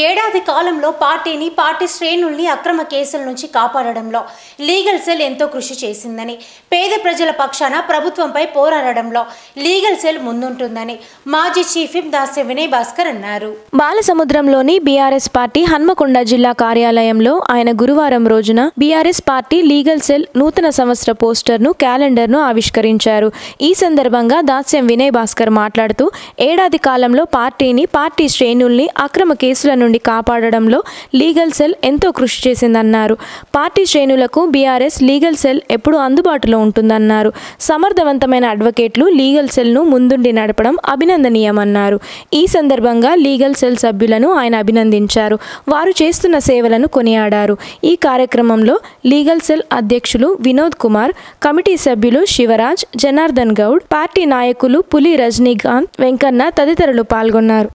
ఏడాది కాలంలో పార్టీ శ్రేణుల్ని అక్రమ కేసుల నుంచి కాపాడడంలో లీగల్ సెల్ ఎంతో కృషి చేసిందని, పేద ప్రజల పక్షాన ప్రభుత్వంపై పోరాడడంలో లీగల్ సెల్ ముందుంటుందని మాజీ చీఫ్ విప్ దాస్యం వినయ్ భాస్కర్ అన్నారు. బాలసముద్రంలోని బీఆర్ఎస్ పార్టీ హన్మకొండ జిల్లా కార్యాలయంలో ఆయన గురువారం రోజున బీఆర్ఎస్ పార్టీ లీగల్ సెల్ నూతన సంవత్సర పోస్టర్ను, క్యాలెండర్ను ఆవిష్కరించారు. ఈ సందర్భంగా దాస్యం వినయ్ భాస్కర్ మాట్లాడుతూ, ఏడాది కాలంలో పార్టీ శ్రేణుల్ని అక్రమ కేసుల నుండి కాపాడడంలో లీగల్ సెల్ ఎంతో కృషి చేసిందన్నారు. పార్టీ శ్రేణులకు బీఆర్ఎస్ లీగల్ సెల్ ఎప్పుడూ అందుబాటులో ఉంటుందన్నారు. సమర్థవంతమైన అడ్వకేట్లు లీగల్ సెల్ను ముందుండి నడపడం అభినందనీయమన్నారు. ఈ సందర్భంగా లీగల్ సెల్ సభ్యులను ఆయన అభినందించారు. వారు చేస్తున్న సేవలను కొనియాడారు. ఈ కార్యక్రమంలో లీగల్ సెల్ అధ్యక్షులు వినోద్ కుమార్, కమిటీ సభ్యులు శివరాజ్, జనార్దన్ గౌడ్, పార్టీ నాయకులు పులి రజనీకాంత్, వెంకన్న తదితరులు పాల్గొన్నారు.